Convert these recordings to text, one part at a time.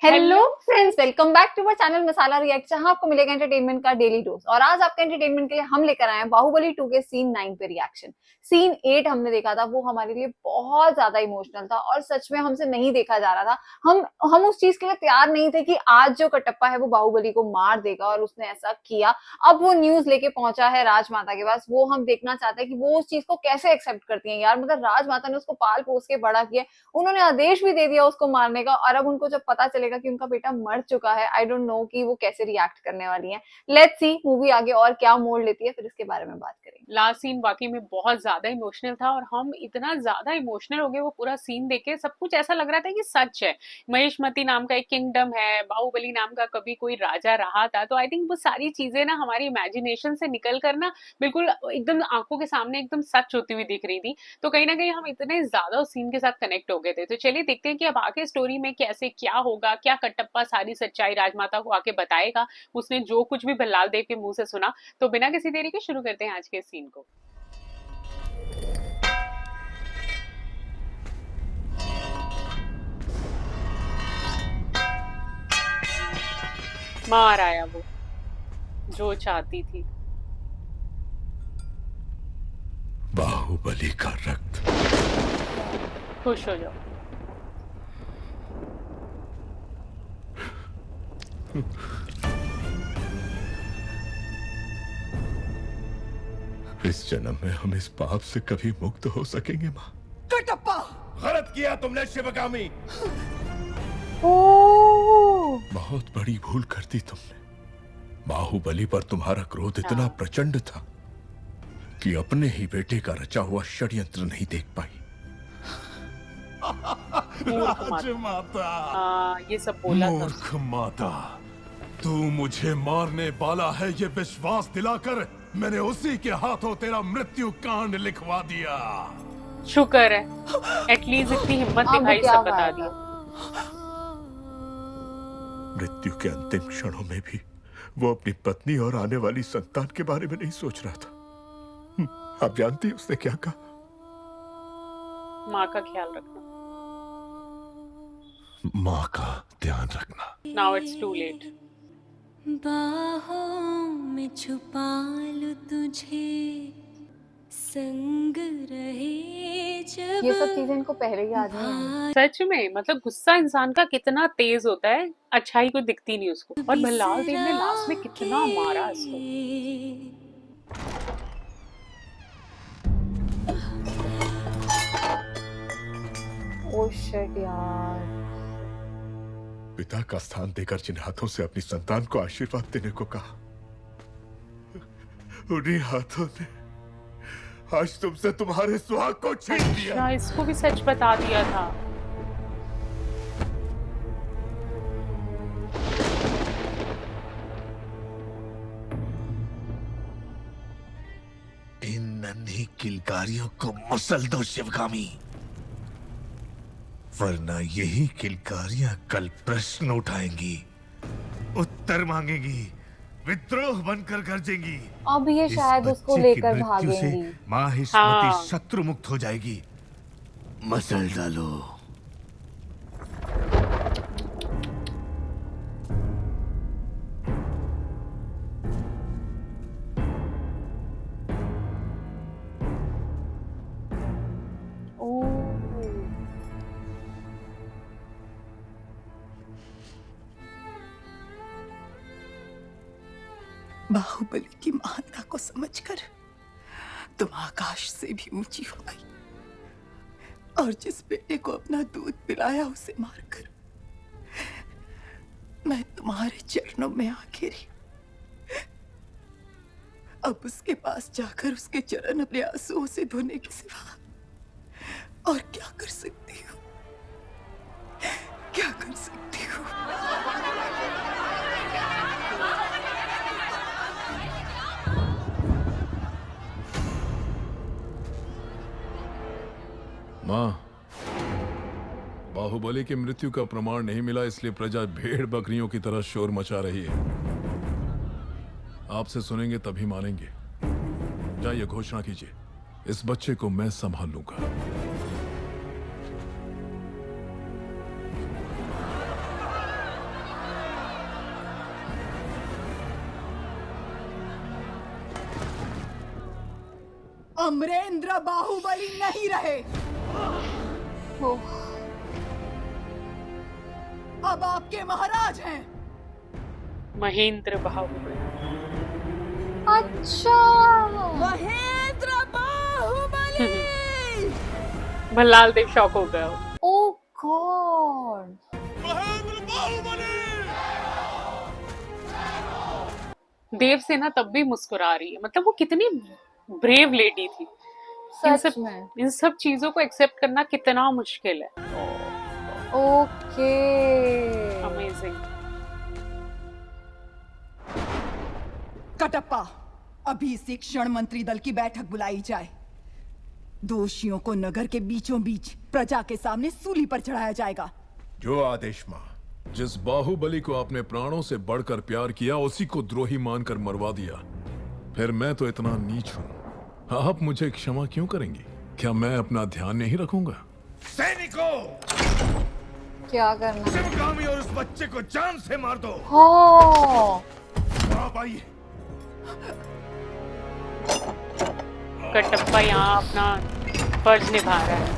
Hello friends, welcome back to our channel Masala React, जहां आपको मिलेगा एंटरटेनमेंट का डेली डोज। और आज आपके एंटरटेनमेंट के लिए हम लेकर आए हैं बाहुबली 2 के सीन 9 पे रिएक्शन। सीन 8 हमने देखा था, वो हमारे लिए बहुत ज्यादा इमोशनल था और सच में हमसे नहीं देखा जा रहा था। हम उस चीज के लिए तैयार नहीं थे कि आज जो कटप्पा है वो बाहुबली को मार देगा, और उसने ऐसा किया। अब वो न्यूज लेके पहुंचा है राजमाता के पास। वो हम देखना चाहते हैं कि वो उस चीज को कैसे एक्सेप्ट करती है। यार मतलब राजमाता ने उसको पाल पोस के बड़ा किया, उन्होंने आदेश भी दे दिया उसको मारने का, और अब उनको जब पता चलेगा कि उनका बेटा मर चुका है, आई डोंट नो कि वो कैसे रिएक्ट करने वाली हैं। लेट्स सी मूवी आगे और क्या मोड़ लेती है, फिर इसके बारे में बात करेंगे। लास्ट सीन वाकई में बहुत ज्यादा इमोशनल था और हम इतना ज्यादा इमोशनल हो गए वो पूरा सीन देख के। सब कुछ ऐसा लग रहा था कि सच है। महेशमती नाम का एक किंगडम है, बाहुबली नाम का कभी कोई राजा रहा था। तो आई थिंक वो सारी चीजें ना हमारी इमेजिनेशन से निकल कर ना बिल्कुल एकदम आंखों के सामने एकदम सच होती हुई दिख रही थी। तो कहीं ना कहीं हम इतने ज्यादा उस सीन के साथ कनेक्ट हो गए थे। तो चलिए देखते हैं कि अब आगे स्टोरी में कैसे क्या होगा। क्या कटप्पा सारी सच्चाई राजमाता को आके बताएगा, उसने जो कुछ भी भल्लाल देव के मुंह से सुना। तो बिना किसी देरी के शुरू करते हैं आज के सीन को। मार आया वो जो चाहती थी। बाहुबली का रक्त। खुश हो जाओ। इस जन्म में हम इस पाप से कभी मुक्त हो सकेंगे माँ? कटप्पा, गलत किया तुमने शिवगामी। बहुत बड़ी भूल कर दी तुमने। बाहुबली पर तुम्हारा क्रोध इतना प्रचंड था कि अपने ही बेटे का रचा हुआ षड्यंत्र नहीं देख पाई। राजमाता, ये सब बोला था। मूर्ख माता, तू मुझे मारने वाला है ये विश्वास दिलाकर मैंने उसी के हाथों तेरा मृत्यु कांड लिखवा दिया। शुक्र है एटलीस्ट इतनी हिम्मत दिखाई, सब बता दिया। मृत्यु के अंतिम क्षणों में भी वो अपनी पत्नी और आने वाली संतान के बारे में नहीं सोच रहा था। आप जानती हैं उसने क्या कहा? माँ का ख्याल रखना। माँ का ध्यान रखना। Now it's too late. बाहों में छुपा लूं तुझे, संग रहे जब। ये सब चीजें इनको पहले ही याद नहीं है। सच में मतलब गुस्सा इंसान का कितना तेज होता है, अच्छाई को दिखती नहीं उसको। और भल्लाल देव ने लास्ट में कितना मारा इसको। ओ शिट यार। पिता का स्थान देकर जिन हाथों से अपनी संतान को आशीर्वाद देने को कहा, उन्हीं हाथों ने आज तुमसे तुम्हारे सुहाग को छीन लिया। अच्छा, इसको भी सच बता दिया था। इन नन्ही किलकारियों को मसल दो शिवगामी, वरना यही किलकारियां कल प्रश्न उठाएंगी, उत्तर मांगेंगी, विद्रोह बनकर गरजेंगी। अब ये शायद उसको लेकर भागेंगी। माहिष्मती शत्रु मुक्त हो जाएगी। मसल डालो। बाहुबली की महानता को समझकर तुम आकाश से भी ऊंची हो गई, और जिस बेटे को अपना दूध पिलाया उसे मारकर मैं तुम्हारे चरणों में आ गिरी। अब उसके पास जाकर उसके चरण अपने आंसुओं से धोने के सिवा और क्या कर सकती हूँ? क्या कर सकती हूँ? माँ, बाहुबली की मृत्यु का प्रमाण नहीं मिला, इसलिए प्रजा भेड़ बकरियों की तरह शोर मचा रही है। आपसे सुनेंगे तभी मानेंगे। जाइए घोषणा कीजिए, इस बच्चे को मैं संभाल लूंगा। अमरेंद्र बाहुबली नहीं रहे। ओह, अब आपके महाराज हैं। महेंद्र बाहुबली। अच्छा। महेंद्र बाहुबली। भल्लाल देव शॉक हो गया। ओ गॉड। देवसेना तब भी मुस्कुरा रही है, मतलब वो कितनी ब्रेव लेडी थी। सच में। इन सब चीजों को एक्सेप्ट करना कितना मुश्किल है। ओके। अमेजिंग। कटप्पा, अभी इसी क्षण मंत्री दल की बैठक बुलाई जाए। दोषियों को नगर के बीचों बीच प्रजा के सामने सूली पर चढ़ाया जाएगा। जो आदेश मां। जिस बाहुबली को आपने प्राणों से बढ़कर प्यार किया, उसी को द्रोही मानकर मरवा दिया। फिर मैं तो इतना नीच हूं, आप मुझे क्षमा क्यों करेंगी? क्या मैं अपना ध्यान नहीं रखूंगा? सैनिकों, क्या करना? शिवगामी और उस बच्चे को जान से मार दो। हाँ। आप आइए। कटप्पा यहाँ अपना फर्ज निभा रहा है।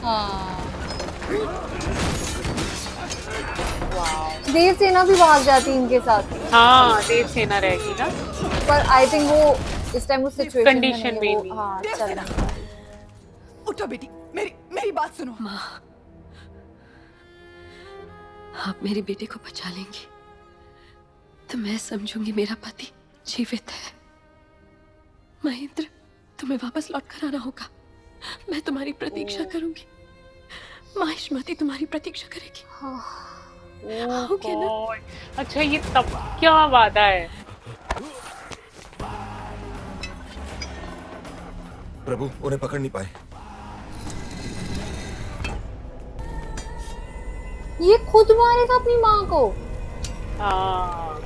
हाँ। देवसेना भी भाग जाती इनके साथ। हाँ, देवसेना रहेगी ना। पर आई थिंक वो इस टाइम उस सिचुएशन कंडीशन में वो भी। हाँ चल देवसेना, रहा है। उठो बेटी, मेरी मेरी बात सुनो। माँ, आप मेरे बेटे को बचा लेंगी तो मैं समझूंगी मेरा पति जीवित है। महेंद्र, तुम्हें वापस लौट कर आना होगा। मैं तुम्हारी प्रतीक्षा करूंगी। माहिष्मती तुम्हारी प्रतीक्षा करेगी। आओगे ना? गॉड। अच्छा, ये तब क्या वादा है? प्रभु, उन्हें पकड़ नहीं पाए। ये खुद मारेगा अपनी माँ को। हाँ।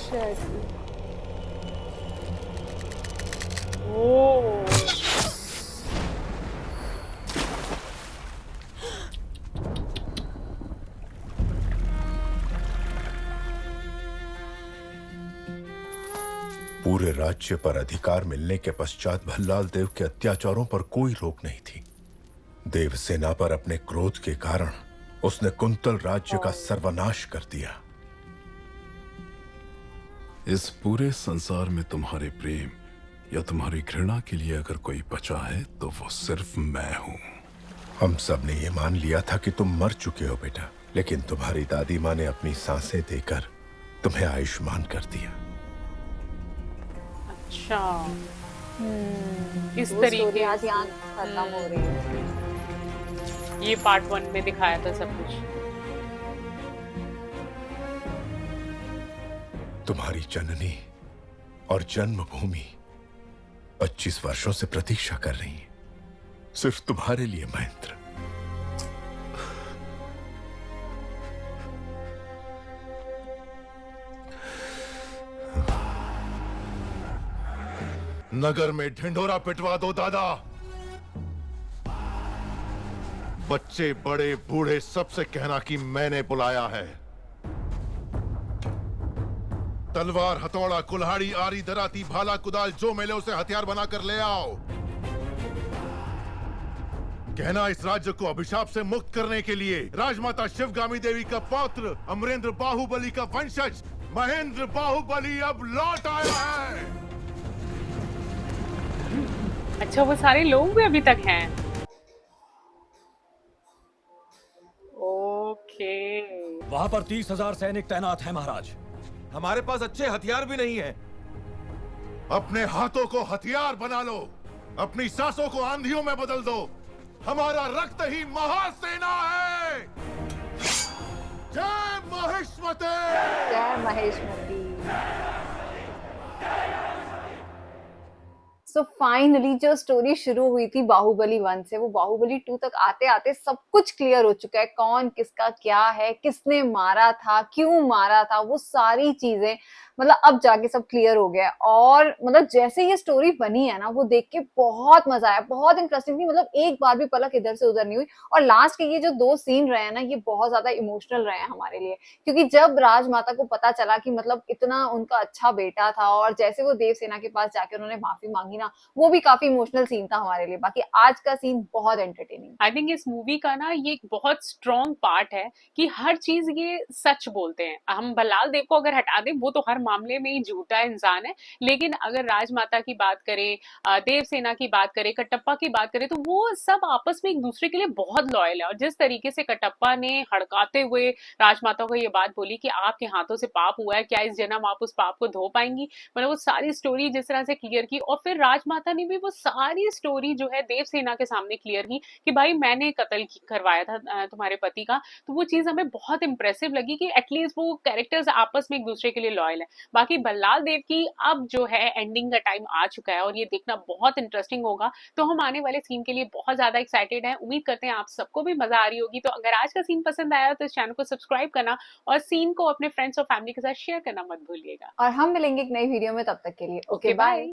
Shit. ओ। पूरे राज्य पर अधिकार मिलने के पश्चात भल्लाल देव के अत्याचारों पर कोई रोक नहीं थी। देवसेना पर अपने क्रोध के कारण उसने कुंतल राज्य का सर्वनाश कर दिया। इस पूरे संसार में तुम्हारे प्रेम या तुम्हारी घृणा के लिए अगर कोई बचा है तो वो सिर्फ मैं हूं। हम सब ने ये मान लिया था कि तुम मर चुके हो बेटा, लेकिन तुम्हारी दादी माँ ने अपनी सांसें देकर तुम्हें आयुष्मान कर दिया। अच्छा, इस वो तरीके story आज से। यहाँ खत्म हो रही है। ये पार्ट 1 में दिखाया था सब कुछ। तुम्हारी जननी और जन्मभूमि 25 वर्षों से प्रतीक्षा कर रही है, सिर्फ तुम्हारे लिए महेंद्र। नगर में ढिंढोरा पिटवा दो दादा। बच्चे बड़े बूढ़े सबसे कहना कि मैंने बुलाया है। तलवार, हथौड़ा, कुल्हाड़ी, आरी, दराती, भाला, कुदाल जो मिले उसे हथियार बनाकर ले आओ। कहना इस राज्य को अभिशाप से मुक्त करने के लिए राजमाता शिवगामी देवी का पौत्र अमरेंद्र बाहुबली का वंशज महेंद्र बाहुबली अब लौट आया है। अच्छा, वो सारे लोग भी अभी तक हैं। ओके। वहां पर 30,000 सैनिक तैनात हैं महाराज। हमारे पास अच्छे हथियार भी नहीं है। अपने हाथों को हथियार बना लो, अपनी सांसों को आंधियों में बदल दो। हमारा रक्त ही महासेना है। जय महिष्मती। जय महेशमती। सो फाइनली जो स्टोरी शुरू हुई थी बाहुबली 1 से, वो बाहुबली 2 तक आते आते सब कुछ क्लियर हो चुका है। कौन किसका क्या है, किसने मारा था, क्यों मारा था, वो सारी चीजें मतलब अब जाके सब क्लियर हो गया है। और मतलब जैसे ये स्टोरी बनी है ना, वो देख के बहुत मजा आया, बहुत इंटरेस्टिंग थी, मतलब एक बार भी पलक इधर से उधर नहीं हुई। और लास्ट के ये जो 2 सीन रहे हैं ना, ये बहुत ज्यादा इमोशनल रहे हैं हमारे लिए, क्योंकि जब राजमाता को पता चला कि मतलब इतना उनका अच्छा बेटा था, और जैसे वो देवसेना के पास जाके उन्होंने माफी मांगी ना, वो भी काफी इमोशनल सीन था हमारे लिए। बाकी आज का सीन बहुत एंटरटेनिंग। आई थिंक इस मूवी का ना ये एक बहुत स्ट्रॉन्ग पार्ट है कि हर चीज ये सच बोलते हैं। हम भल्लाल देव को अगर हटा दें, वो तो हर मामले में ही झूठा इंसान है, लेकिन अगर राजमाता की बात करें, देवसेना की बात करें, कटप्पा की बात करें, तो वो सब आपस में एक दूसरे के लिए बहुत लॉयल है। और जिस तरीके से कटप्पा ने हड़काते हुए राजमाता को ये बात बोली कि आपके हाथों से पाप हुआ है, क्या इस जन्म आप उस पाप को धो पाएंगी, मतलब वो सारी स्टोरी जिस तरह से क्लियर की, और फिर राजमाता ने भी वो सारी स्टोरी जो है देवसेना के सामने क्लियर की कि भाई मैंने कत्ल करवाया था तुम्हारे पति का। तो वो चीज हमें बहुत इंप्रेसिव लगी कि एटलीस्ट वो कैरेक्टर्स आपस में एक दूसरे के लिए लॉयल है। बाकी भल्लाल देव की अब जो है एंडिंग का टाइम आ चुका है, और ये देखना बहुत इंटरेस्टिंग होगा। तो हम आने वाले सीन के लिए बहुत ज्यादा एक्साइटेड हैं। उम्मीद करते हैं आप सबको भी मजा आ रही होगी। तो अगर आज का सीन पसंद आया तो इस चैनल को सब्सक्राइब करना और सीन को अपने फ्रेंड्स और फैमिली के साथ शेयर करना मत भूलिएगा। और हम मिलेंगे एक नई वीडियो में, तब तक के लिए ओके ओके बाय। बाय।